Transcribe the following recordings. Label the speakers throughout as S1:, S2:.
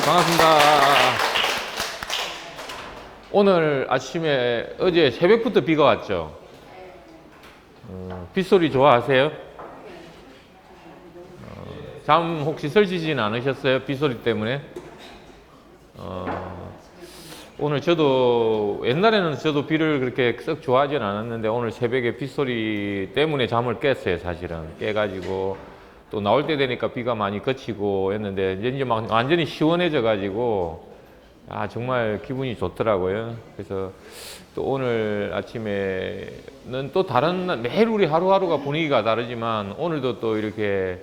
S1: 반갑습니다. 오늘 아침에 어제 새벽부터 비가 왔죠. 빗소리 좋아하세요? 잠 혹시 설치지는 않으셨어요? 빗소리 때문에? 오늘 저도 옛날에는 저도 비를 그렇게 썩 좋아하진 않았는데 오늘 새벽에 빗소리 때문에 잠을 깼어요. 사실은 깨가지고 또 나올 때 되니까 비가 많이 그치고 했는데 이제 막 완전히 시원해져 가지고 정말 기분이 좋더라고요. 그래서 또 오늘 아침에는 또 다른 매일 우리 하루하루가 분위기가 다르지만 오늘도 또 이렇게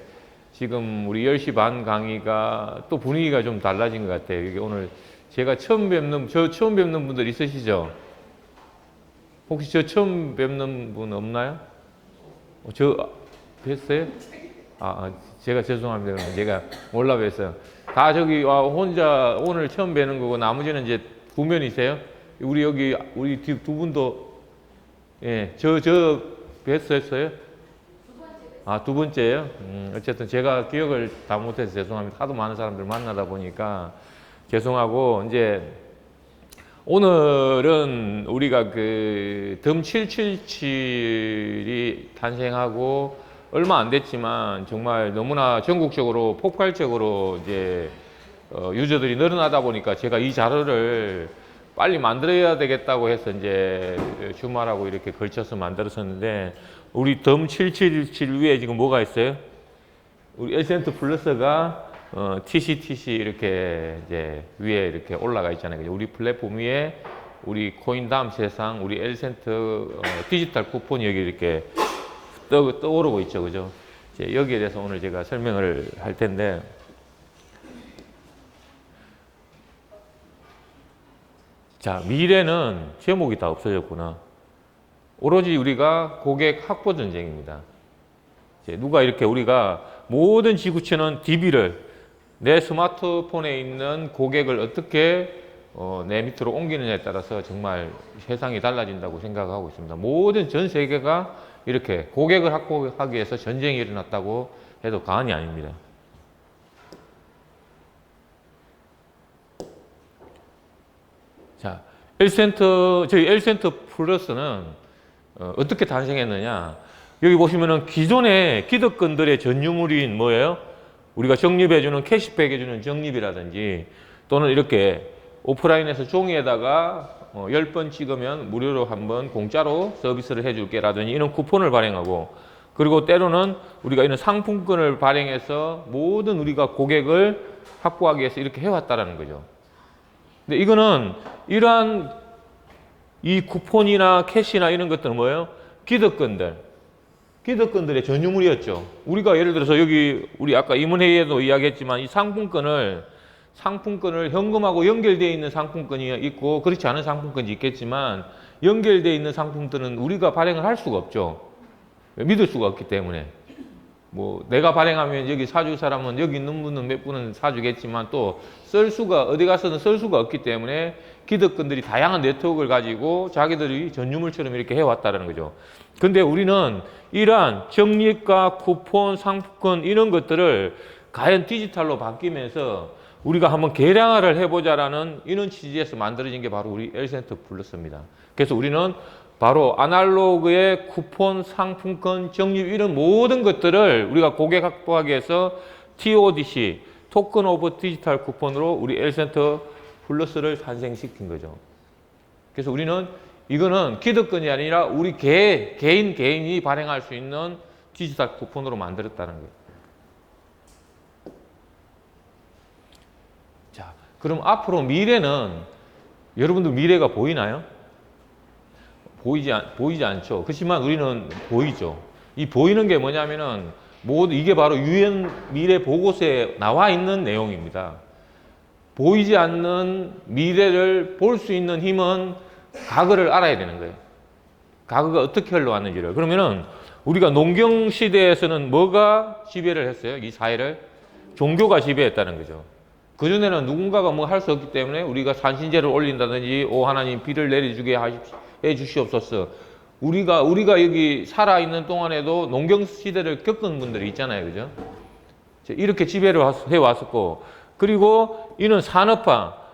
S1: 지금 우리 10시 반 강의가 또 분위기가 좀 달라진 것 같아요. 이게 오늘 제가 처음 뵙는 분들 있으시죠? 혹시 저 처음 뵙는 분 없나요? 저 뵀어요? 제가 죄송합니다. 제가 몰라 뵀어요. 다 저기 혼자 오늘 처음 뵈는 거고 나머지는 이제 구면이세요? 우리 여기 우리 두 분도 저 뵀었어요? 두 번째예요? 어쨌든 제가 기억을 다 못해서 죄송합니다. 하도 많은 사람들 만나다 보니까 죄송하고 이제 오늘은 우리가 그 덤 777이 탄생하고 얼마 안 됐지만 정말 너무나 전국적으로 폭발적으로 이제 유저들이 늘어나다 보니까 제가 이 자료를 빨리 만들어야 되겠다고 해서 이제 주말하고 이렇게 걸쳐서 만들었었는데 우리 덤 777 위에 지금 뭐가 있어요? 우리 엘센트 플러스가 TCTC 이렇게 이제 위에 이렇게 올라가 있잖아요. 우리 플랫폼 위에 우리 코인 다음 세상, 우리 엘센트 디지털 쿠폰이 여기 이렇게 떠오르고 있죠. 그죠? 이제 여기에 대해서 오늘 제가 설명을 할 텐데, 자, 미래는 제목이 다 없어졌구나. 오로지 우리가 고객 확보 전쟁입니다. 이제 누가 이렇게 우리가 모든 지구촌은 DB를 내 스마트폰에 있는 고객을 어떻게 내 밑으로 옮기느냐에 따라서 정말 세상이 달라진다고 생각하고 있습니다. 모든 전 세계가 이렇게 고객을 확보하기 위해서 전쟁이 일어났다고 해도 과언이 아닙니다. 자, 저희 엘센트 플러스는 어떻게 탄생했느냐? 여기 보시면은 기존의 기득권들의 전유물인 뭐예요? 우리가 적립해주는 캐시백 해주는 적립이라든지 또는 이렇게 오프라인에서 종이에다가 10번 찍으면 무료로 한번 공짜로 서비스를 해줄게 라든지 이런 쿠폰을 발행하고 그리고 때로는 우리가 이런 상품권을 발행해서 모든 우리가 고객을 확보하기 위해서 이렇게 해왔다라는 거죠. 근데 이거는 이러한 이 쿠폰이나 캐시나 이런 것들은 뭐예요? 기득권들의 전유물이었죠. 우리가 예를 들어서 여기 우리 아까 임원회의에도 이야기했지만 이 상품권을 현금하고 연결되어 있는 상품권이 있고 그렇지 않은 상품권이 있겠지만 연결되어 있는 상품들은 우리가 발행을 할 수가 없죠. 믿을 수가 없기 때문에. 뭐 내가 발행하면 여기 사줄 사람은 여기 있는 분은 몇 분은 사주겠지만 또 어디 가서는 쓸 수가 없기 때문에 기득권들이 다양한 네트워크를 가지고 자기들이 전유물처럼 이렇게 해왔다는 거죠. 근데 우리는 이러한 적립과 쿠폰, 상품권 이런 것들을 과연 디지털로 바뀌면서 우리가 한번 계량화를 해보자라는 이런 취지에서 만들어진 게 바로 우리 엘센트 플러스입니다. 그래서 우리는 바로 아날로그의 쿠폰, 상품권, 적립 이런 모든 것들을 우리가 고객 확보하기 위해서 TODC, 토큰 오브 디지털 쿠폰으로 우리 엘센트 플러스를 탄생시킨 거죠. 그래서 우리는 이거는 기득권이 아니라 우리 개인이 발행할 수 있는 디지털 쿠폰으로 만들었다는 거예요. 자, 그럼 앞으로 미래는 여러분들 미래가 보이나요? 보이지 않죠. 그렇지만 우리는 보이죠. 이 보이는 게 뭐냐면은 이게 바로 유엔 미래 보고서에 나와 있는 내용입니다. 보이지 않는 미래를 볼 수 있는 힘은 과거를 알아야 되는 거예요. 과거가 어떻게 흘러왔는지를. 그러면은 우리가 농경 시대에서는 뭐가 지배를 했어요? 이 사회를? 종교가 지배했다는 거죠. 그전에는 누군가가 뭐 할 수 없기 때문에 우리가 산신제를 올린다든지 하나님 비를 내려주게 해 주시옵소서. 우리가 여기 살아있는 동안에도 농경 시대를 겪은 분들이 있잖아요. 그죠? 이렇게 지배를 해왔었고 그리고 이는 산업화.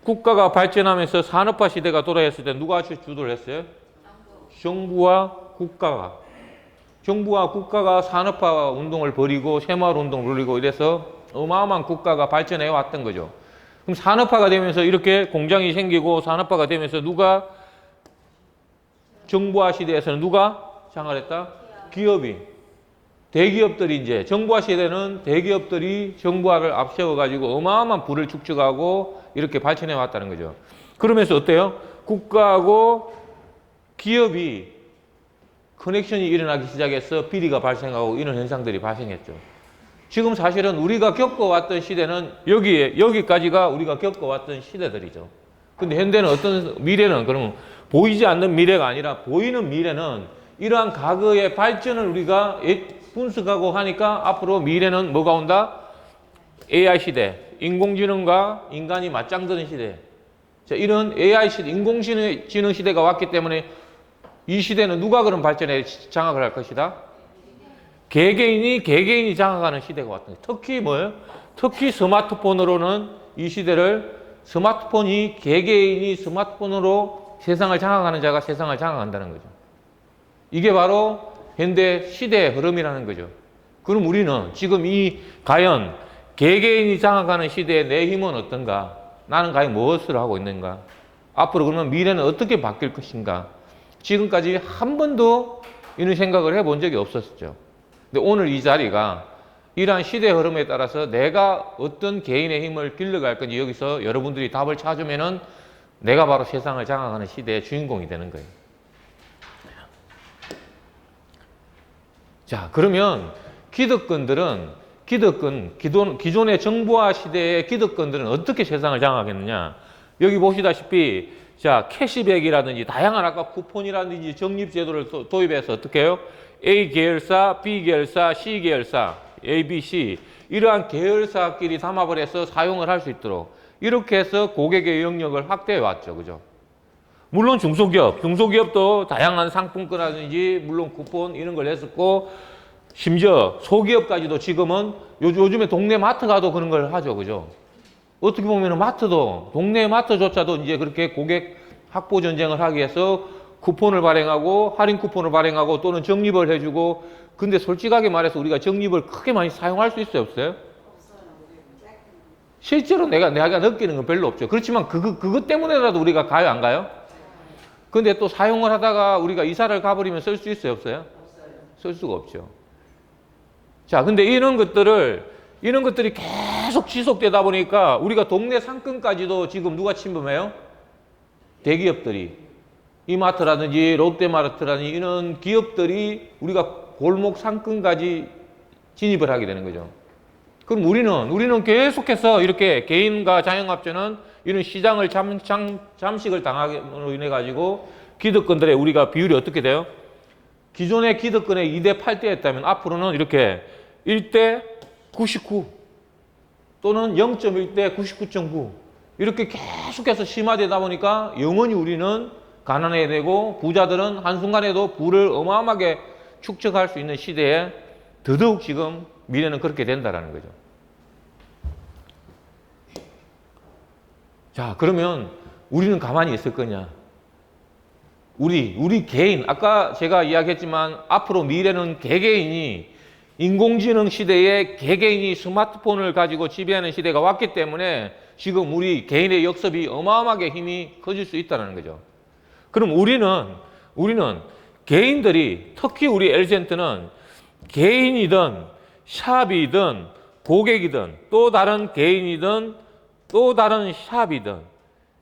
S1: 국가가 발전하면서 산업화 시대가 도래했을 때 누가 주도를 했어요? 정부와 국가가. 정부와 국가가 산업화 운동을 벌이고 새마을 운동을 벌이고 이래서 어마어마한 국가가 발전해 왔던 거죠. 그럼 산업화가 되면서 이렇게 공장이 생기고 산업화가 되면서 누가 정부화 시대에서는 누가 장악을 했다? 기업이. 대기업들이 이제 정부화 시대는 대기업들이 정부화를 앞세워 가지고 어마어마한 부를 축적하고 이렇게 발전해 왔다는 거죠. 그러면서 어때요? 국가하고 기업이 커넥션이 일어나기 시작해서 비리가 발생하고 이런 현상들이 발생했죠. 지금 사실은 우리가 겪어왔던 시대는 여기까지가 우리가 겪어왔던 시대들이죠. 근데 현대는 미래는 그러면 보이지 않는 미래가 아니라 보이는 미래는 이러한 과거의 발전을 우리가 분석하고 하니까 앞으로 미래는 뭐가 온다? AI 시대, 인공지능과 인간이 맞짱드는 시대. 자, 이런 AI 시대, 인공지능 시대가 왔기 때문에 이 시대는 누가 그런 발전에 장악을 할 것이다? 개개인이 장악하는 시대가 왔던 거예요. 특히 뭐예요? 특히 스마트폰으로는 이 시대를 개개인이 스마트폰으로 세상을 장악하는 자가 세상을 장악한다는 거죠. 이게 바로 현대 시대의 흐름이라는 거죠. 그럼 우리는 지금 과연 개개인이 장악하는 시대에 내 힘은 어떤가? 나는 과연 무엇을 하고 있는가? 앞으로 그러면 미래는 어떻게 바뀔 것인가? 지금까지 한 번도 이런 생각을 해본 적이 없었죠. 근데 오늘 이 자리가 이러한 시대 흐름에 따라서 내가 어떤 개인의 힘을 길러갈 건지 여기서 여러분들이 답을 찾으면은 내가 바로 세상을 장악하는 시대의 주인공이 되는 거예요. 자, 그러면 기존의 정부화 시대의 기득권들은 어떻게 세상을 장악했느냐? 여기 보시다시피, 자, 캐시백이라든지 다양한 아까 쿠폰이라든지 적립제도를 도입해서 어떻게 해요? A 계열사, B 계열사, C 계열사, A, B, C 이러한 계열사끼리 담합을 해서 사용을 할 수 있도록 이렇게 해서 고객의 영역을 확대해 왔죠. 그죠? 물론 중소기업도 다양한 상품권이라든지 물론 쿠폰 이런 걸 했었고 심지어 소기업까지도 지금은 요즘에 동네 마트 가도 그런 걸 하죠. 그죠? 어떻게 보면 동네 마트조차도 이제 그렇게 고객 확보 전쟁을 하기 위해서 쿠폰을 발행하고 할인 쿠폰을 발행하고 또는 적립을 해주고 근데 솔직하게 말해서 우리가 적립을 크게 많이 사용할 수 있어요? 없어요? 실제로 내가 느끼는 건 별로 없죠. 그렇지만 그것 때문에라도 우리가 가요? 안 가요? 근데 또 사용을 하다가 우리가 이사를 가버리면 쓸 수 있어요? 없어요? 쓸 수가 없죠. 자, 근데 이런 것들이 계속 지속되다 보니까 우리가 동네 상권까지도 지금 누가 침범해요? 대기업들이. 이마트라든지 롯데마트라든지 이런 기업들이 우리가 골목 상권까지 진입을 하게 되는 거죠. 그럼 우리는 계속해서 이렇게 개인과 자영업자는 이런 시장을 잠식을 당함으로 인해 가지고 기득권들의 우리가 비율이 어떻게 돼요? 기존의 기득권의 2대 8대였다면 앞으로는 이렇게 1대 99 또는 0.1대 99.9 이렇게 계속해서 심화되다 보니까 영원히 우리는 가난해야 되고 부자들은 한순간에도 부를 어마어마하게 축적할 수 있는 시대에 더더욱 지금 미래는 그렇게 된다는 거죠. 자, 그러면 우리는 가만히 있을 거냐? 우리 개인, 아까 제가 이야기했지만 앞으로 미래는 개개인이 인공지능 시대에 개개인이 스마트폰을 가지고 지배하는 시대가 왔기 때문에 지금 우리 개인의 역습이 어마어마하게 힘이 커질 수 있다는 거죠. 그럼 우리는 개인들이 특히 우리 엘센트는 개인이든 샵이든 고객이든 또 다른 개인이든 또 다른 샵이든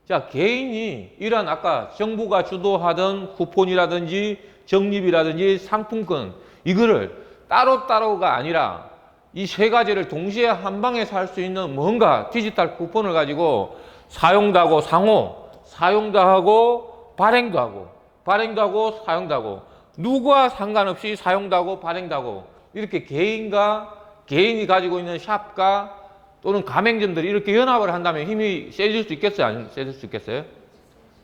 S1: 자 개인이 이런 아까 정부가 주도하던 쿠폰이라든지 적립이라든지 상품권 이거를 따로따로가 아니라 이 세 가지를 동시에 한 방에서 할 수 있는 뭔가 디지털 쿠폰을 가지고 사용도 하고 사용도 하고 발행도 하고 사용도 하고 누구와 상관없이 사용도 하고 발행도 하고 이렇게 개인이 가지고 있는 샵과 또는 가맹점들이 이렇게 연합을 한다면 힘이 세질 수 있겠어요? 안 세질 수 있겠어요?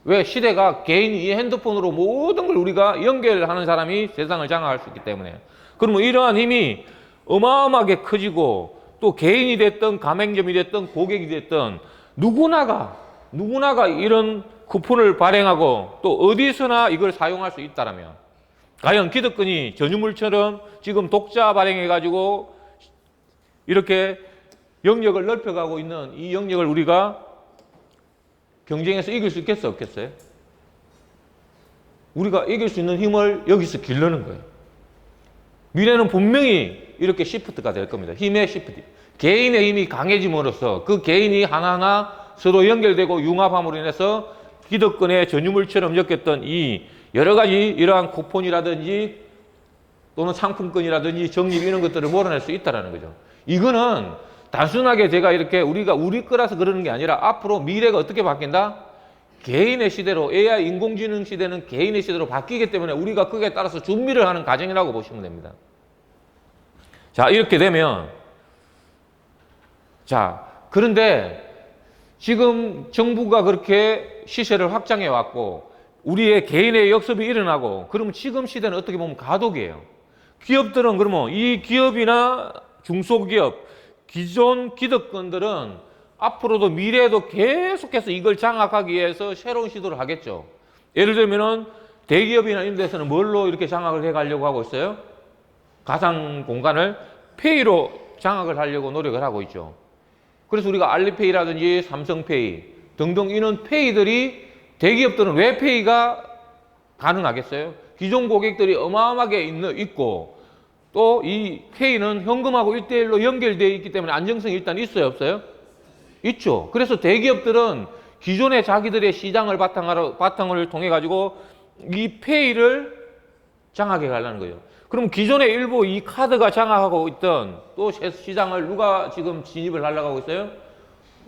S1: 왜? 시대가 개인이 이 핸드폰으로 모든 걸 우리가 연결하는 사람이 세상을 장악할 수 있기 때문에. 그러면 이러한 힘이 어마어마하게 커지고 또 개인이 됐든 가맹점이 됐든 고객이 됐든 누구나가 이런 쿠폰을 발행하고 또 어디서나 이걸 사용할 수 있다라면 과연 기득권이 전유물처럼 지금 독자 발행해 가지고 이렇게 영역을 넓혀가고 있는 이 영역을 우리가 경쟁에서 이길 수 있겠어 없겠어요? 우리가 이길 수 있는 힘을 여기서 기르는 거예요. 미래는 분명히 이렇게 시프트가 될 겁니다. 힘의 시프트. 개인의 힘이 강해짐으로써 그 개인이 하나하나 서로 연결되고 융합함으로 인해서 기득권의 전유물처럼 엮였던 이 여러 가지 이러한 쿠폰이라든지 또는 상품권이라든지 적립 이런 것들을 몰아낼 수 있다는 거죠. 이거는 단순하게 제가 이렇게 우리가 우리 거라서 그러는 게 아니라 앞으로 미래가 어떻게 바뀐다? 개인의 시대로 AI 인공지능 시대는 개인의 시대로 바뀌기 때문에 우리가 거기에 따라서 준비를 하는 과정이라고 보시면 됩니다. 자, 이렇게 되면 자, 그런데 지금 정부가 그렇게 시세를 확장해 왔고 우리의 개인의 역습이 일어나고 그러면 지금 시대는 어떻게 보면 가독이에요. 기업들은 그러면 이 기업이나 중소기업 기존 기득권들은 앞으로도 미래에도 계속해서 이걸 장악하기 위해서 새로운 시도를 하겠죠. 예를 들면은 대기업이나 이런 데서는 뭘로 이렇게 장악을 해 가려고 하고 있어요? 가상 공간을 페이로 장악을 하려고 노력을 하고 있죠. 그래서 우리가 알리페이라든지 삼성페이 등등 이런 페이들이 대기업들은 왜 페이가 가능하겠어요? 기존 고객들이 어마어마하게 있고 또 이 페이는 현금하고 1대1로 연결되어 있기 때문에 안정성이 일단 있어요 없어요? 있죠. 그래서 대기업들은 기존의 자기들의 시장을 바탕을 통해 가지고 이 페이를 장악해 가려는 거예요. 그럼 기존의 일부 이 카드가 장악하고 있던 또 시장을 누가 지금 진입을 하려고 하고 있어요?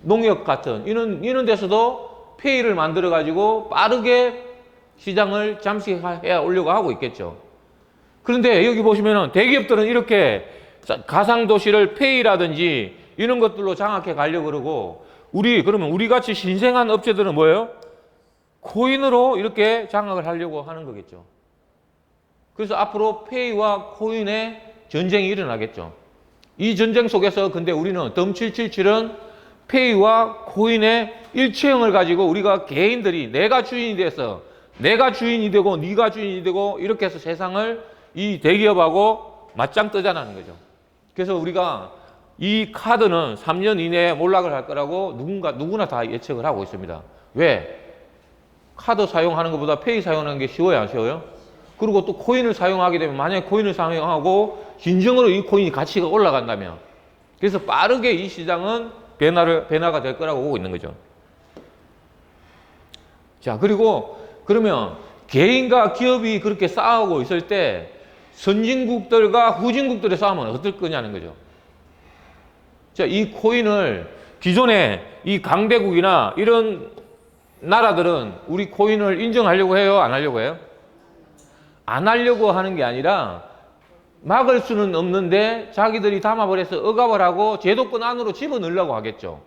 S1: 농협 같은 이런 데서도 페이를 만들어 가지고 빠르게 시장을 잠식해 오려고 하고 있겠죠. 그런데 여기 보시면은 대기업들은 이렇게 가상도시를 페이라든지 이런 것들로 장악해 가려고 그러고 그러면 우리 같이 신생한 업체들은 뭐예요? 코인으로 이렇게 장악을 하려고 하는 거겠죠. 그래서 앞으로 페이와 코인의 전쟁이 일어나겠죠. 이 전쟁 속에서 근데 우리는 덤777은 페이와 코인의 일체형을 가지고 우리가 개인들이 내가 주인이 돼서 내가 주인이 되고 네가 주인이 되고 이렇게 해서 세상을 이 대기업하고 맞짱 뜨자는 거죠. 그래서 우리가 이 카드는 3년 이내에 몰락을 할 거라고 누구나 다 예측을 하고 있습니다. 왜? 카드 사용하는 것보다 페이 사용하는 게 쉬워요, 안 쉬워요? 그리고 또 코인을 사용하게 되면 만약에 코인을 사용하고 진정으로 이 코인이 가치가 올라간다면 그래서 빠르게 이 시장은 변화가 될 거라고 보고 있는 거죠. 자, 그리고 그러면 개인과 기업이 그렇게 싸우고 있을 때 선진국들과 후진국들의 싸움은 어떨 거냐는 거죠. 자, 이 코인을 기존에 이 강대국이나 이런 나라들은 우리 코인을 인정하려고 해요? 안 하려고 해요? 안 하려고 하는 게 아니라 막을 수는 없는데 자기들이 담합을 해서 억압을 하고 제도권 안으로 집어넣으려고 하겠죠.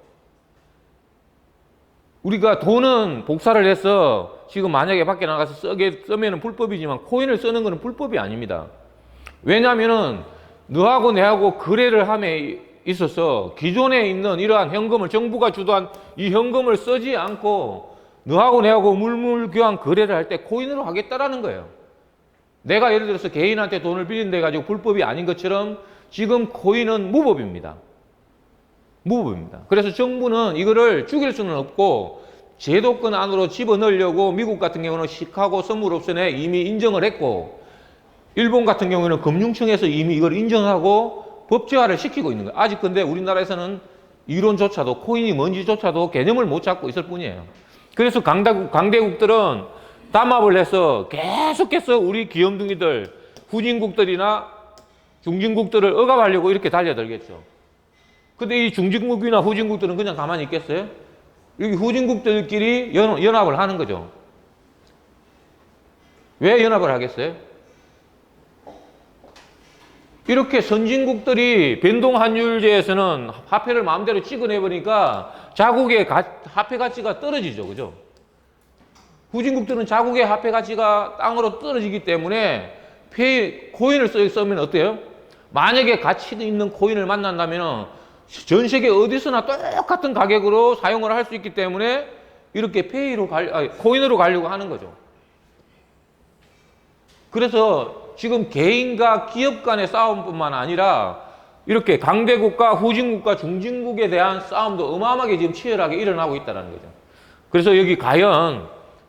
S1: 우리가 돈은 복사를 해서 지금 만약에 밖에 나가서 쓰면 불법이지만 코인을 쓰는 것은 불법이 아닙니다. 왜냐하면은 너하고 내하고 거래를 함에 있어서 기존에 있는 이러한 현금을 정부가 주도한 이 현금을 쓰지 않고 너하고 내하고 물물교환 거래를 할 때 코인으로 하겠다라는 거예요. 내가 예를 들어서 개인한테 돈을 빌린다 해가지고 불법이 아닌 것처럼 지금 코인은 무법입니다. 무법입니다. 그래서 정부는 이거를 죽일 수는 없고 제도권 안으로 집어넣으려고 미국 같은 경우는 시카고 선물옵션에 이미 인정을 했고 일본 같은 경우에는 금융청에서 이미 이걸 인정하고 법제화를 시키고 있는 거예요. 아직 근데 우리나라에서는 이론조차도 코인이 뭔지조차도 개념을 못 잡고 있을 뿐이에요. 그래서 강대국들은 담합을 해서 계속해서 우리 귀염둥이들 후진국들이나 중진국들을 억압하려고 이렇게 달려들겠죠. 근데 이 중진국이나 후진국들은 그냥 가만히 있겠어요? 여기 후진국들끼리 연합을 하는 거죠. 왜 연합을 하겠어요? 이렇게 선진국들이 변동환율제에서는 화폐를 마음대로 찍어내버리니까 자국의 화폐 가치가 떨어지죠. 그죠? 후진국들은 자국의 화폐 가치가 땅으로 떨어지기 때문에 코인을 쓰면 어때요? 만약에 가치 있는 코인을 만난다면 전 세계 어디서나 똑같은 가격으로 사용을 할 수 있기 때문에 이렇게 코인으로 가려고 하는 거죠. 그래서 지금 개인과 기업 간의 싸움뿐만 아니라 이렇게 강대국가, 후진국가, 중진국에 대한 싸움도 어마어마하게 지금 치열하게 일어나고 있다는 거죠. 그래서 여기 과연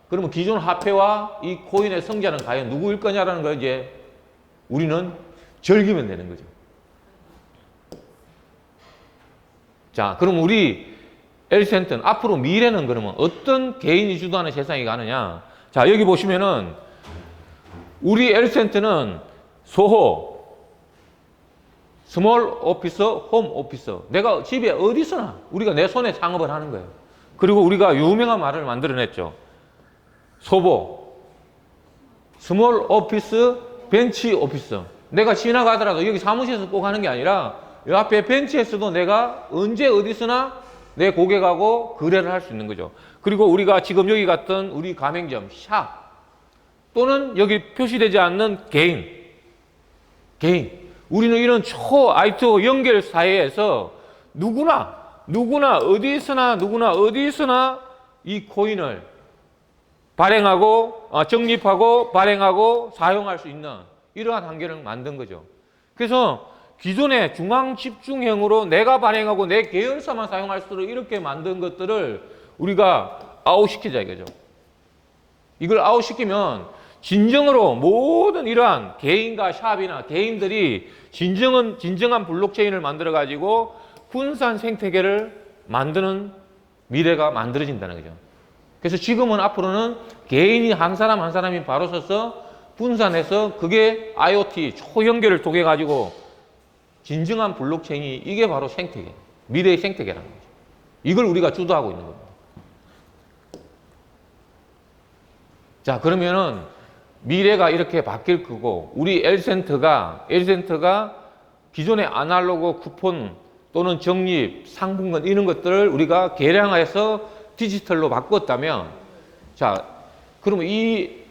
S1: 그러면 기존 화폐와 이 코인의 성자는 과연 누구일 거냐라는 걸 이제 우리는 즐기면 되는 거죠. 자, 그럼 우리 엘센트는 앞으로 미래는 그러면 어떤 개인이 주도하는 세상이 가느냐? 자, 여기 보시면은 우리 엘센트는 소호, 스몰 오피서, 홈 오피서. 내가 집에 어디서나 우리가 내 손에 창업을 하는 거예요. 그리고 우리가 유명한 말을 만들어냈죠. 소보, 스몰 오피스, 벤치 오피스. 내가 지나가더라도 여기 사무실에서 꼭 하는 게 아니라 이 앞에 벤치에서도 내가 언제 어디서나 내 고객하고 거래를 할 수 있는 거죠. 그리고 우리가 지금 여기 갔던 우리 가맹점, 샵 또는 여기 표시되지 않는 개인. 우리는 이런 초 IT 연결 사회에서 누구나 어디서나 이 코인을 발행하고 적립하고 발행하고 사용할 수 있는 이러한 환경을 만든 거죠. 그래서 기존의 중앙 집중형으로 내가 발행하고 내 계열사만 사용할 수 있도록 이렇게 만든 것들을 우리가 아웃시키자 이거죠. 이걸 아웃시키면 진정으로 모든 이러한 개인과 샵이나 개인들이 진정한 블록체인을 만들어 가지고 분산 생태계를 만드는 미래가 만들어진다는 거죠. 그래서 지금은 앞으로는 개인이 한 사람 한 사람이 바로 서서 분산해서 그게 IoT 초연결을 통해 가지고 진정한 블록체인이 이게 바로 생태계, 미래의 생태계라는 거죠. 이걸 우리가 주도하고 있는 겁니다. 자, 그러면은 미래가 이렇게 바뀔 거고 우리 엘센트가 기존의 아날로그 쿠폰 또는 적립, 상품권 이런 것들을 우리가 개량해서 디지털로 바꿨다면 자, 그러면 이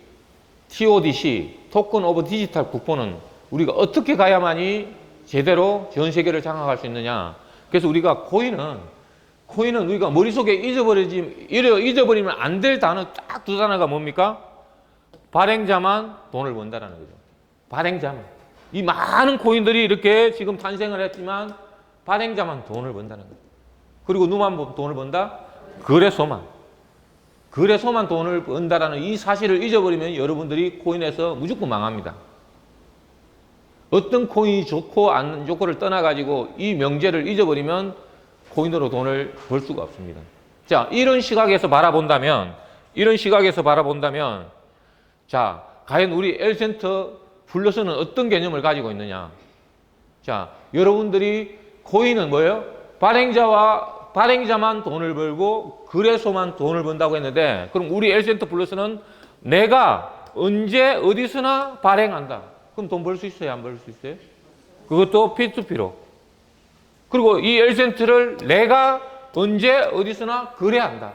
S1: TODC, 토큰 오브 디지털 쿠폰은 우리가 어떻게 가야만이 제대로 전 세계를 장악할 수 있느냐. 그래서 우리가 코인은 우리가 머릿속에 잊어버리면 안 될 단어 딱 두 단어가 뭡니까? 발행자만 돈을 번다라는 거죠. 발행자만. 이 많은 코인들이 이렇게 지금 탄생을 했지만 발행자만 돈을 번다는 거죠. 그리고 누구만 돈을 번다? 거래소만 돈을 번다라는 이 사실을 잊어버리면 여러분들이 코인에서 무조건 망합니다. 어떤 코인이 좋고 안 좋고를 떠나가지고 이 명제를 잊어버리면 코인으로 돈을 벌 수가 없습니다. 자, 이런 시각에서 바라본다면 자, 과연 우리 엘센트 플러스는 어떤 개념을 가지고 있느냐? 자, 여러분들이 코인은 뭐예요? 발행자만 돈을 벌고 거래소만 돈을 번다고 했는데 그럼 우리 엘센트 플러스는 내가 언제 어디서나 발행한다. 그럼 돈 벌 수 있어요? 안 벌 수 있어요? 그것도 P2P로. 그리고 이 엘센트를 내가 언제 어디서나 거래한다.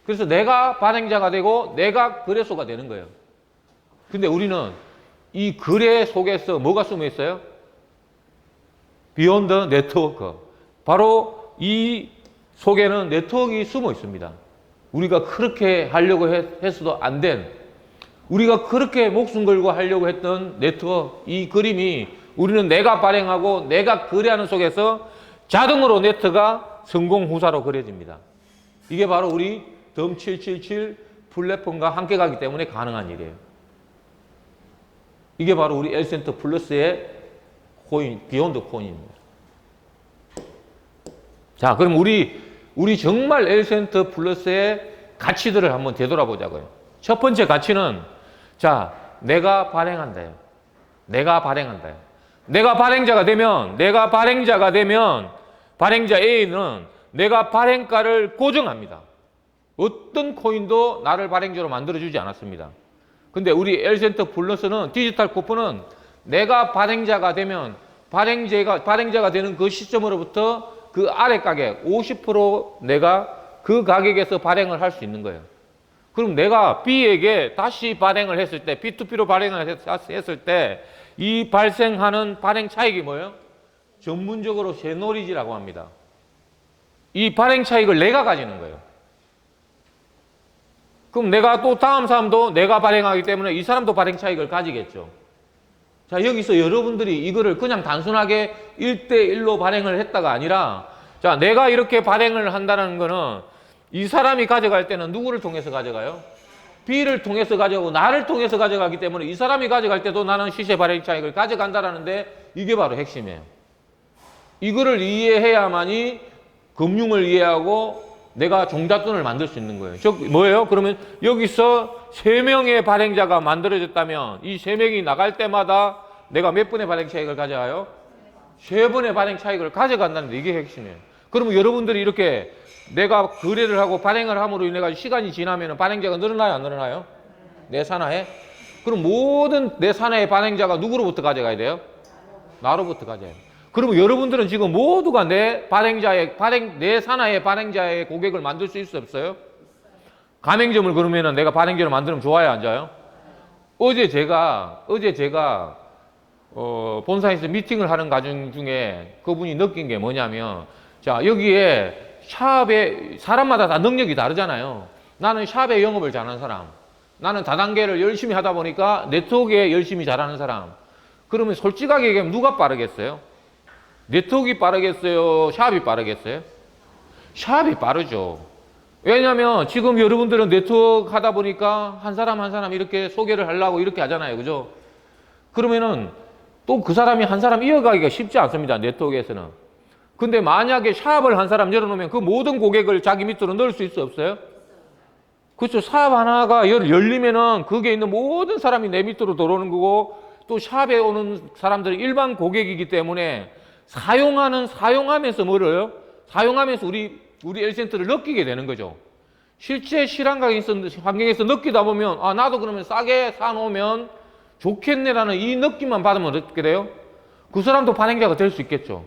S1: 그래서 내가 발행자가 되고 내가 거래소가 되는 거예요. 근데 우리는 이 거래 속에서 뭐가 숨어 있어요? 비욘드 네트워크. 바로 이 속에는 네트워크가 숨어 있습니다. 우리가 그렇게 하려고 했어도 안 된, 우리가 그렇게 목숨 걸고 하려고 했던 네트워크, 이 그림이 우리는 내가 발행하고 내가 거래하는 속에서 자동으로 네트가 성공 후사로 그려집니다. 이게 바로 우리 덤777 플랫폼과 함께 가기 때문에 가능한 일이에요. 이게 바로 우리 엘센트 플러스의 코인, 비욘드 코인입니다. 자, 그럼 우리 정말 엘센트 플러스의 가치들을 한번 되돌아보자고요. 첫 번째 가치는 자, 내가 발행한다요. 내가 발행자가 되면 발행자 A는 내가 발행가를 고정합니다. 어떤 코인도 나를 발행자로 만들어주지 않았습니다. 근데 우리 엘센트 플러스는 디지털 쿠폰은 내가 발행자가 되면 발행자가 되는 그 시점으로부터 그 아래 가격 50% 내가 그 가격에서 발행을 할 수 있는 거예요. 그럼 내가 B에게 다시 발행을 했을 때, P2P로 발행을 했을 때 이 발생하는 발행 차익이 뭐예요? 전문적으로 세노리지라고 합니다. 이 발행 차익을 내가 가지는 거예요. 그럼 내가 또 다음 사람도 내가 발행하기 때문에 이 사람도 발행 차익을 가지겠죠. 자, 여기서 여러분들이 이거를 그냥 단순하게 1대1로 발행을 했다가 아니라, 자, 내가 이렇게 발행을 한다는 거는 이 사람이 가져갈 때는 누구를 통해서 가져가요? B를 통해서 가져가고 나를 통해서 가져가기 때문에 이 사람이 가져갈 때도 나는 시세 발행 차익을 가져간다라는데 이게 바로 핵심이에요. 이거를 이해해야만이 금융을 이해하고 내가 종잣돈을 만들 수 있는 거예요. 즉 뭐예요? 그러면 여기서 3명의 발행자가 만들어졌다면 이 3명이 나갈 때마다 내가 몇 분의 발행 차익을 가져가요? 3분의 발행 차익을 가져간다는데 이게 핵심이에요. 그러면 여러분들이 이렇게 내가 거래를 하고 발행을 함으로 인해 시간이 지나면 발행자가 늘어나요, 안 늘어나요? 내 산하에? 그럼 모든 내 산하의 발행자가 누구로부터 가져가야 돼요? 나로부터 가져야 돼요. 그러면 여러분들은 지금 모두가 내 산하의 발행자의 고객을 만들 수 있어 없어요? 가맹점을 그러면은 내가 발행자를 만들면 좋아요, 안 좋아요? 어제 제가 본사에서 미팅을 하는 과정 중에 그분이 느낀 게 뭐냐면, 자, 여기에 샵에 사람마다 다 능력이 다르잖아요. 나는 샵에 영업을 잘하는 사람, 나는 다단계를 열심히 하다 보니까 네트워크에 열심히 잘하는 사람. 그러면 솔직하게 얘기하면 누가 빠르겠어요? 네트워크가 빠르겠어요? 샵이 빠르겠어요? 샵이 빠르죠. 왜냐하면 지금 여러분들은 네트워크 하다 보니까 한 사람 한 사람 이렇게 소개를 하려고 이렇게 하잖아요. 그죠? 그러면은 또 그 사람이 한 사람 이어가기가 쉽지 않습니다. 네트워크에서는. 근데 만약에 샵을 한 사람 열어놓으면 그 모든 고객을 자기 밑으로 넣을 수 있어 없어요? 그렇죠. 샵 하나가 열리면은 거기에 있는 모든 사람이 내 밑으로 들어오는 거고, 또 샵에 오는 사람들은 일반 고객이기 때문에 사용하면서 뭐를요? 사용하면서 우리 L센터를 느끼게 되는 거죠. 실제 환경에서 느끼다 보면, 아, 나도 그러면 싸게 사놓으면 좋겠네라는 이 느낌만 받으면 어떻게 돼요? 그 사람도 발행자가 될 수 있겠죠.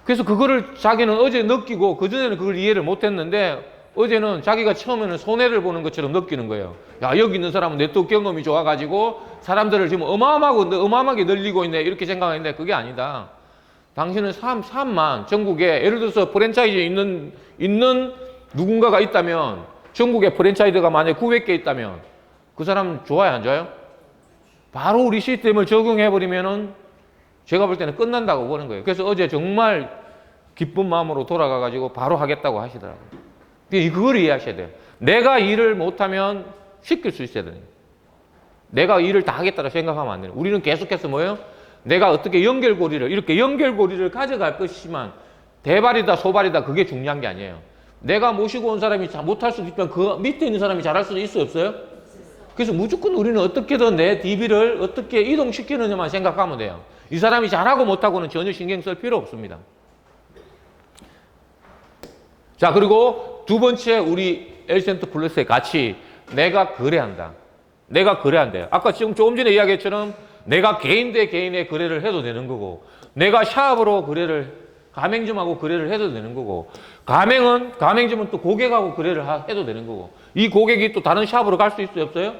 S1: 그래서 그거를 자기는 어제 느끼고 그전에는 그걸 이해를 못했는데 어제는 자기가 처음에는 손해를 보는 것처럼 느끼는 거예요. 야, 여기 있는 사람은 네트워크 경험이 좋아가지고 사람들을 지금 어마어마하게 늘리고 있네, 이렇게 생각했는데 그게 아니다. 당신은 삶만 전국에 예를 들어서 프랜차이즈 있는 누군가가 있다면, 전국에 프랜차이즈가 만약에 900개 있다면 그 사람 좋아요, 안 좋아요? 바로 우리 시스템을 적용해버리면은 제가 볼 때는 끝난다고 보는 거예요. 그래서 어제 정말 기쁜 마음으로 돌아가가지고 바로 하겠다고 하시더라고요. 그걸 이해하셔야 돼요. 내가 일을 못하면 시킬 수 있어야 돼요. 내가 일을 다 하겠다고 생각하면 안 돼요. 우리는 계속해서 뭐예요? 내가 어떻게 연결고리를 가져갈 것이지만 대발이다 소발이다 그게 중요한 게 아니에요. 내가 모시고 온 사람이 못할 수도 있지만 그 밑에 있는 사람이 잘할 수도 있어요, 없어요? 그래서 무조건 우리는 어떻게든 내 DB를 어떻게 이동시키느냐만 생각하면 돼요. 이 사람이 잘하고 못하고는 전혀 신경 쓸 필요 없습니다. 자, 그리고 두 번째 우리 L센터 플러스의 가치, 내가 거래한다. 내가 거래한대요. 아까 지금 조금 전에 이야기했처럼 내가 개인 대 개인의 거래를 해도 되는 거고, 내가 샵으로 가맹점하고 거래를 해도 되는 거고, 가맹점은 또 고객하고 거래를 해도 되는 거고, 이 고객이 또 다른 샵으로 갈 수 있어요, 없어요?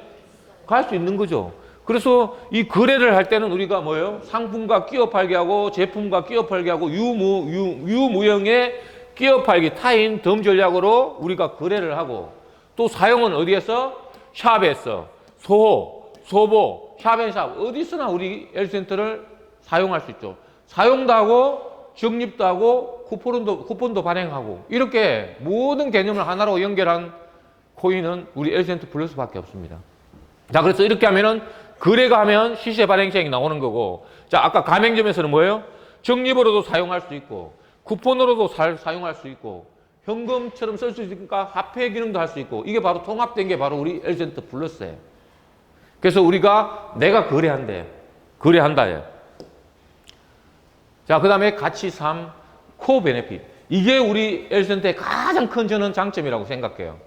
S1: 갈 수 있는 거죠. 그래서 이 거래를 할 때는 우리가 뭐예요? 상품과 끼어 팔기 하고 제품과 끼어 팔기 하고 유무형의 끼어 팔기 타인 덤 전략으로 우리가 거래를 하고, 또 사용은 어디에서? 샵에서, 소보, 샵앤샵 어디서나 우리 L센터를 사용할 수 있죠. 사용도 하고 적립도 하고 쿠폰도 발행하고, 이렇게 모든 개념을 하나로 연결한 코인은 우리 L센터 플러스밖에 없습니다. 자, 그래서 이렇게 하면은 거래가 하면 시세 발행차익이 나오는 거고, 자, 아까 가맹점에서는 뭐예요? 적립으로도 사용할 수 있고 쿠폰으로도 사용할 수 있고 현금처럼 쓸 수 있으니까 화폐 기능도 할 수 있고, 이게 바로 통합된 게 바로 우리 L센터 플러스예요. 그래서 우리가 내가 거래한다예요. 자, 그 다음에 가치 3, 코어 베네핏. 이게 우리 L센터의 가장 큰 저는 장점이라고 생각해요.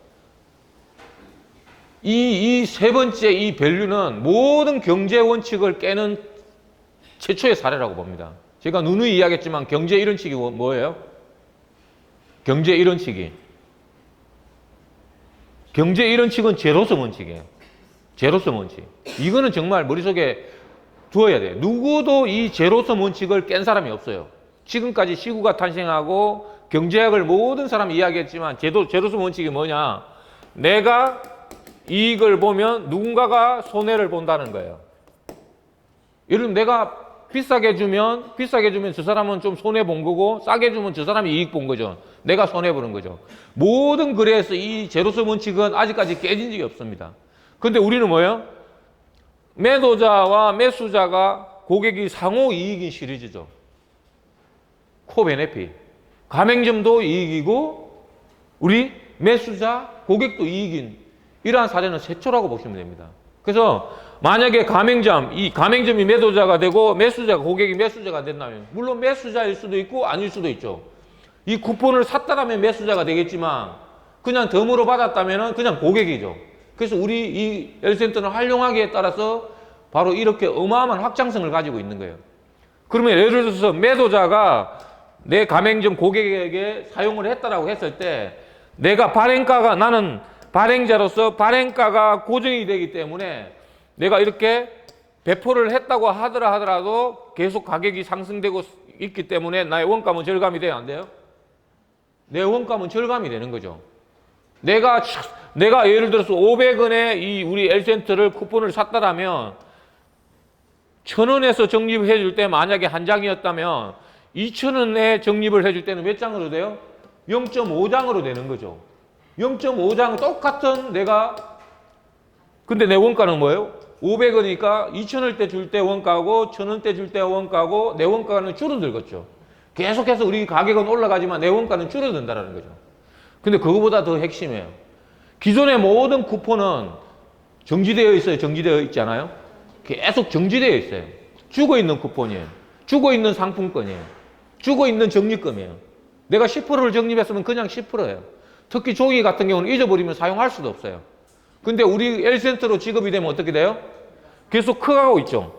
S1: 이 세 번째 이 밸류는 모든 경제 원칙을 깨는 최초의 사례라고 봅니다. 제가 누누이 이야기했지만 경제 이론칙이 뭐예요? 경제 이론칙이. 경제 이론칙은 제로섬 원칙이에요. 제로섬 원칙. 이거는 정말 머릿속에 두어야 돼요. 누구도 이 제로섬 원칙을 깬 사람이 없어요. 지금까지 시구가 탄생하고 경제학을 모든 사람이 이야기했지만 제로섬 원칙이 뭐냐? 내가 이익을 보면 누군가가 손해를 본다는 거예요. 예를 들면 내가 비싸게 주면 저 사람은 좀 손해 본 거고, 싸게 주면 저 사람이 이익 본 거죠. 내가 손해 보는 거죠. 모든 거래에서 이 제로섬 원칙은 아직까지 깨진 적이 없습니다. 근데 우리는 뭐예요? 매도자와 매수자가 고객이 상호 이익인 시리즈죠. 코베네핏. 가맹점도 이익이고 우리 매수자, 고객도 이익인 이러한 사례는 최초라고 보시면 됩니다. 그래서 만약에 이 가맹점이 매도자가 되고 매수자가 고객이 매수자가 된다면, 물론 매수자일 수도 있고 아닐 수도 있죠. 이 쿠폰을 샀다라면 매수자가 되겠지만 그냥 덤으로 받았다면 그냥 고객이죠. 그래서 우리 이 L센터는 활용하기에 따라서 바로 이렇게 어마어마한 확장성을 가지고 있는 거예요. 그러면 예를 들어서 매도자가 내 가맹점 고객에게 사용을 했다라고 했을 때 내가 나는 발행자로서 발행가가 고정이 되기 때문에 내가 이렇게 배포를 했다고 하더라도 계속 가격이 상승되고 있기 때문에 나의 원가는 절감이 돼요, 안 돼요? 내 원가는 절감이 되는 거죠. 내가 예를 들어서 500원에 이 우리 L센터를 쿠폰을 샀다라면 1,000원에서 적립해 줄 때 만약에 한 장이었다면 2,000원에 적립을 해줄 때는 몇 장으로 돼요? 0.5장으로 되는 거죠. 0.5장 똑같은 근데 내 원가는 뭐예요? 500원이니까 2,000원대 줄 때 원가고 1,000원대 줄 때 원가고 내 원가는 줄어들겠죠. 계속해서 우리 가격은 올라가지만 내 원가는 줄어든다는 거죠. 근데 그거보다 더 핵심이에요. 기존의 모든 쿠폰은 정지되어 있어요. 정지되어 있지 않아요? 계속 정지되어 있어요. 죽어있는 쿠폰이에요. 죽어있는 상품권이에요. 죽어있는 적립금이에요. 내가 10%를 적립했으면 그냥 10%예요. 특히 종이 같은 경우는 잊어버리면 사용할 수도 없어요. 근데 우리 L센터로 지급이 되면 어떻게 돼요? 계속 커가고 있죠.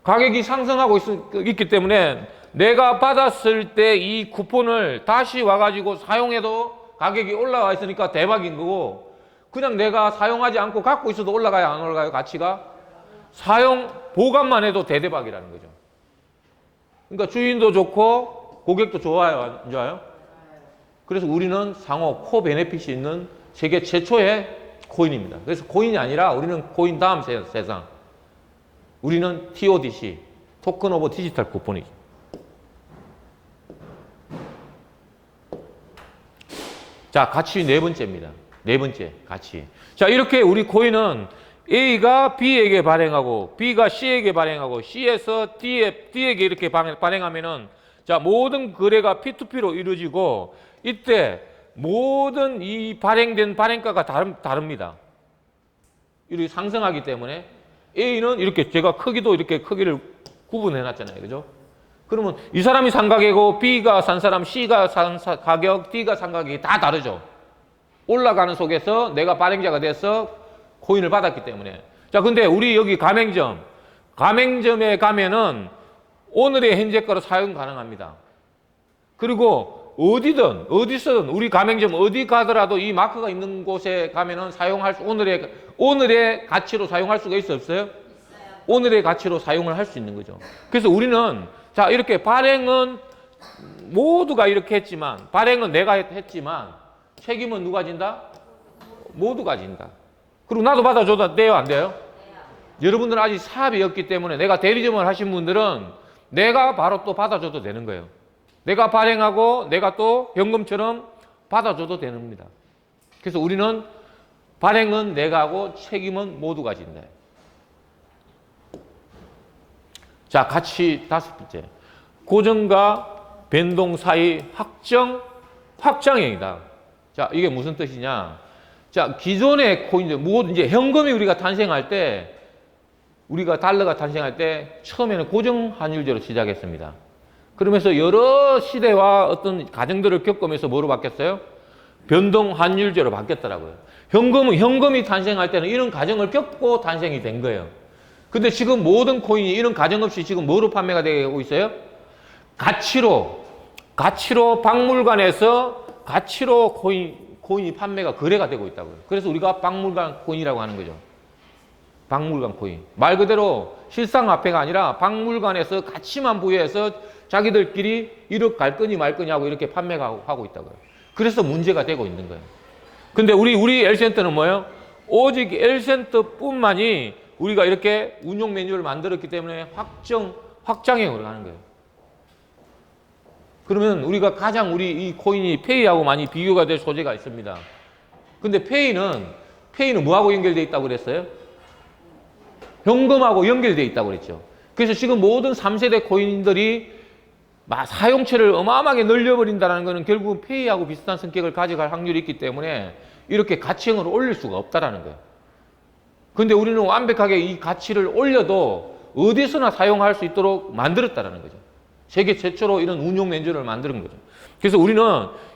S1: 가격이 상승하고 있기 때문에 내가 받았을 때 이 쿠폰을 다시 와가지고 사용해도 가격이 올라와 있으니까 대박인 거고, 그냥 내가 사용하지 않고 갖고 있어도 올라가요, 안 올라가요, 가치가? 보관만 해도 대대박이라는 거죠. 그러니까 주인도 좋고 고객도 좋아요, 안 좋아요? 그래서 우리는 상호 코베네핏이 있는 세계 최초의 코인입니다. 그래서 코인이 아니라 우리는 코인 다음 세상. 우리는 TODC, 토큰 오브 디지털 쿠폰이죠. 자, 가치 네 번째입니다. 네 번째 가치. 자, 이렇게 우리 코인은 A가 B에게 발행하고 B가 C에게 발행하고 C에서 D에게 이렇게 발행하면은, 자, 모든 거래가 P2P로 이루어지고 이때 모든 이 발행된 발행가가 다릅니다. 이렇게 상승하기 때문에 A는 이렇게 제가 이렇게 크기를 구분해 놨잖아요. 그죠? 그러면 이 사람이 산 가격이고 B가 산 사람, C가 산 가격, D가 산 가격이 다 다르죠. 올라가는 속에서 내가 발행자가 돼서 코인을 받았기 때문에. 자, 근데 우리 여기 가맹점에 가면은 오늘의 현재가로 사용 가능합니다. 그리고 어디서든 우리 가맹점 어디 가더라도 이 마크가 있는 곳에 가면은 오늘의 가치로 사용할 수가 없어요? 오늘의 가치로 사용을 할 수 있는 거죠. 그래서 우리는, 자, 이렇게 발행은 모두가 이렇게 했지만, 발행은 내가 했지만 책임은 누가 진다? 모두가 진다. 그리고 나도 받아줘도 돼요, 안 돼요? 여러분들은 아직 사업이 없기 때문에, 내가 대리점을 하신 분들은 내가 바로 또 받아줘도 되는 거예요. 내가 발행하고 내가 또 현금처럼 받아줘도 되는 겁니다. 그래서 우리는 발행은 내가 하고 책임은 모두가 진다. 자, 가치 다섯 번째. 고정과 변동 사이 확장형이다. 자, 이게 무슨 뜻이냐? 자, 기존의 코인들, 이제 현금이 우리가 탄생할 때, 우리가 달러가 탄생할 때 처음에는 고정 환율제로 시작했습니다. 그러면서 여러 시대와 어떤 과정들을 겪으면서 뭐로 바뀌었어요? 변동 환율제로 바뀌었더라고요. 현금이 탄생할 때는 이런 과정을 겪고 탄생이 된 거예요. 근데 지금 모든 코인이 이런 과정 없이 지금 뭐로 판매가 되고 있어요? 가치로 박물관에서 가치로 코인이 판매가 거래가 되고 있다고요. 그래서 우리가 박물관 코인이라고 하는 거죠. 박물관 코인. 말 그대로 실상화폐가 아니라 박물관에서 가치만 부여해서 자기들끼리 1억 갈 거니 말 거니 하고 이렇게 판매하고 있다고요. 그래서 문제가 되고 있는 거예요. 근데 우리 L센터는 뭐예요? 오직 L센터뿐만이 우리가 이렇게 운용 메뉴를 만들었기 때문에 확장형으로 가는 거예요. 그러면 우리가 가장 우리 이 코인이 페이하고 많이 비교가 될 소재가 있습니다. 근데 페이는 뭐하고 연결되어 있다고 그랬어요? 현금하고 연결되어 있다고 그랬죠. 그래서 지금 모든 3세대 코인들이 사용처를 어마어마하게 늘려버린다는 것은 결국 페이하고 비슷한 성격을 가져갈 확률이 있기 때문에 이렇게 가치형으로 올릴 수가 없다는 거예요. 근데 우리는 완벽하게 이 가치를 올려도 어디서나 사용할 수 있도록 만들었다는 거죠. 세계 최초로 이런 운용 메뉴를 만드는 거죠. 그래서 우리는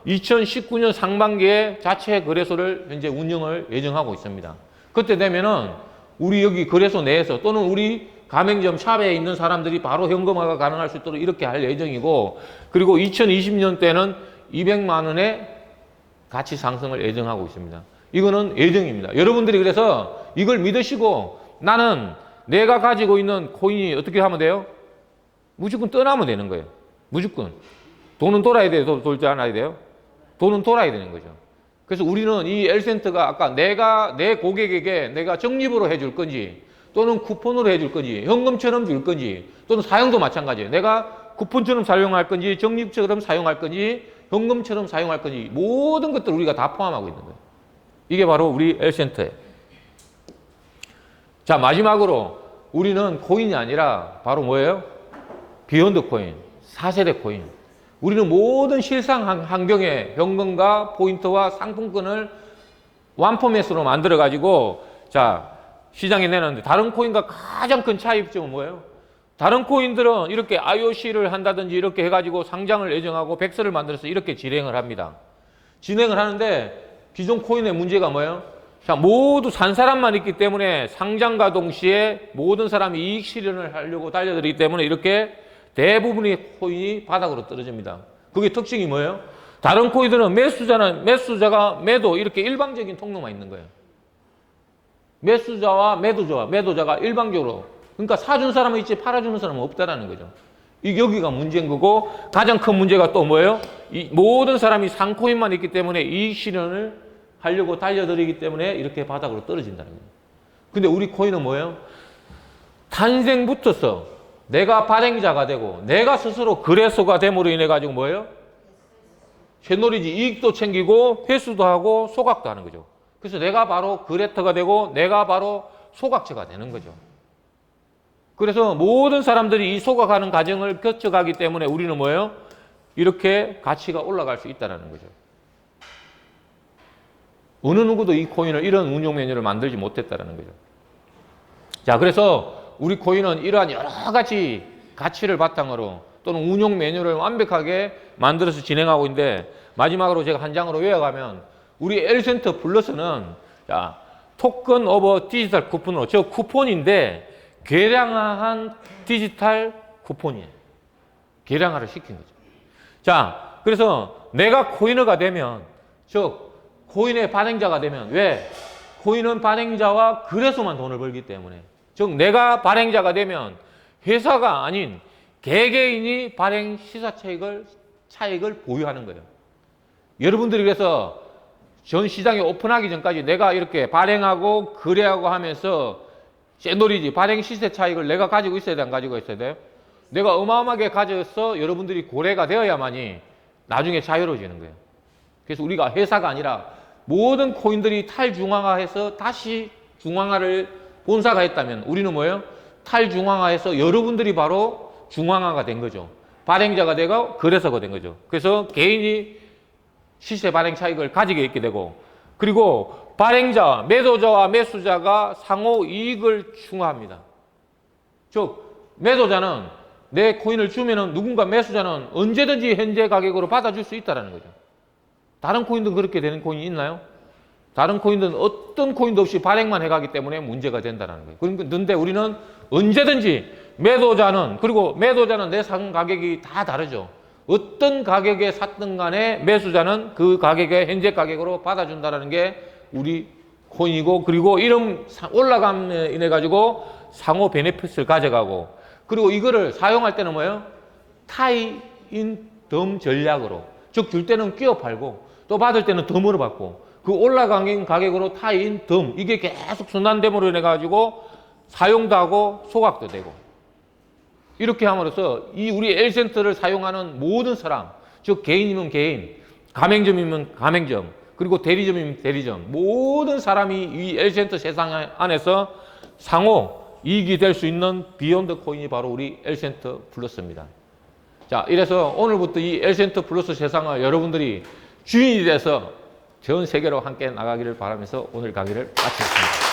S1: 2019년 상반기에 자체 거래소를 현재 운영을 예정하고 있습니다. 그때 되면은 우리 여기 거래소 내에서 또는 우리 가맹점 샵에 있는 사람들이 바로 현금화가 가능할 수 있도록 이렇게 할 예정이고, 그리고 2020년 때는 200만 원의 가치 상승을 예정하고 있습니다. 이거는 예정입니다. 여러분들이 그래서 이걸 믿으시고 나는 내가 가지고 있는 코인이 어떻게 하면 돼요? 무조건 떠나면 되는 거예요. 무조건. 돈은 돌아야 돼요? 돌지 않아야 돼요? 돈은 돌아야 되는 거죠. 그래서 우리는 이 L센터가 아까 내 고객에게 내가 적립으로 해줄 건지 또는 쿠폰으로 해줄 건지 현금처럼 줄 건지 또는 사용도 마찬가지예요. 내가 쿠폰처럼 사용할 건지 적립처럼 사용할 건지 현금처럼 사용할 건지 모든 것들을 우리가 다 포함하고 있는 거예요. 이게 바로 우리 L센터예요. 자, 마지막으로 우리는 코인이 아니라 바로 뭐예요? 비욘드 코인, 4세대 코인. 우리는 모든 실상 환경에 현금과 포인트와 상품권을 완포맷으로 만들어 가지고 자, 시장에 내놨는데 다른 코인과 가장 큰 차이점은 뭐예요? 다른 코인들은 이렇게 IOC를 한다든지 이렇게 해가지고 상장을 예정하고 백서를 만들어서 이렇게 진행을 합니다. 진행을 하는데 기존 코인의 문제가 뭐예요? 자, 모두 산 사람만 있기 때문에 상장과 동시에 모든 사람이 이익 실현을 하려고 달려들기 때문에 이렇게 대부분의 코인이 바닥으로 떨어집니다. 그게 특징이 뭐예요? 다른 코인들은 매수자가 매도 이렇게 일방적인 통로만 있는 거예요. 매수자와 매도자가 일방적으로, 그러니까 사준 사람은 있지 팔아주는 사람은 없다라는 거죠. 여기가 문제인 거고, 가장 큰 문제가 또 뭐예요? 이 모든 사람이 상코인만 있기 때문에 이익 실현을 하려고 달려들기 때문에 이렇게 바닥으로 떨어진다는 거예요. 근데 우리 코인은 뭐예요? 탄생부터서 내가 발행자가 되고 내가 스스로 거래소가 됨으로 인해 가지고 뭐예요? 쇳놀이지, 이익도 챙기고 회수도 하고 소각도 하는 거죠. 그래서 내가 바로 거래터가 되고 내가 바로 소각처가 되는 거죠. 그래서 모든 사람들이 이 소각하는 과정을 거쳐가기 때문에 우리는 뭐예요? 이렇게 가치가 올라갈 수 있다는 거죠. 어느 누구도 이 코인을 이런 운용 메뉴를 만들지 못했다는 거죠. 자, 그래서 우리 코인은 이러한 여러 가지 가치를 바탕으로 또는 운용 메뉴를 완벽하게 만들어서 진행하고 있는데, 마지막으로 제가 한 장으로 외워가면 우리 L센터 플러스는 자, 토큰 오버 디지털 쿠폰으로, 저 쿠폰인데 개량화한 디지털 쿠폰이에요. 개량화를 시킨 거죠. 자, 그래서 내가 코인어가 되면, 즉 코인의 발행자가 되면, 왜? 코인은 발행자와 거래소만 돈을 벌기 때문에, 즉 내가 발행자가 되면 회사가 아닌 개개인이 발행 시사 차익을 보유하는 거예요. 여러분들이 그래서 전 시장이 오픈하기 전까지 내가 이렇게 발행하고 거래하고 하면서 쇳놀이지, 발행 시세 차익을 내가 가지고 있어야 돼, 안 가지고 있어야 돼요? 내가 어마어마하게 가져서 여러분들이 고래가 되어야만이 나중에 자유로워지는 거예요. 그래서 우리가 회사가 아니라 모든 코인들이 탈중앙화해서 다시 중앙화를 본사가 했다면 우리는 뭐예요? 탈중앙화해서 여러분들이 바로 중앙화가 된 거죠. 발행자가 되고 거래소가 된 거죠. 그래서 개인이 시세 발행 차익을 가지게 있게 되고, 그리고 발행자, 매도자와 매수자가 상호 이익을 충화합니다. 즉 매도자는 내 코인을 주면은 누군가 매수자는 언제든지 현재 가격으로 받아줄 수 있다는 거죠. 다른 코인도 그렇게 되는 코인이 있나요? 다른 코인들은 어떤 코인도 없이 발행만 해가기 때문에 문제가 된다는 거예요. 그런데 우리는 언제든지 그리고 매도자는 내 산 가격이 다 다르죠. 어떤 가격에 샀든 간에 매수자는 그 가격에 현재 가격으로 받아준다는 게 우리 코인이고, 그리고 이런 올라감에 인해 가지고 상호 베네핏을 가져가고, 그리고 이거를 사용할 때는 뭐예요? 타이인 덤 전략으로, 즉 줄 때는 끼워 팔고 또 받을 때는 덤으로 받고, 그 올라간 가격으로 타이인 덤, 이게 계속 순환됨으로 인해 가지고 사용도 하고 소각도 되고, 이렇게 함으로써 이 우리 L센터를 사용하는 모든 사람, 즉 개인이면 개인, 가맹점이면 가맹점, 그리고 대리점이면 대리점, 모든 사람이 이 L센터 세상 안에서 상호 이익이 될 수 있는 비욘드 코인이 바로 우리 L센터 플러스입니다. 자, 이래서 오늘부터 이 L센터 플러스 세상을 여러분들이 주인이 돼서 전 세계로 함께 나가기를 바라면서 오늘 강의를 마치겠습니다.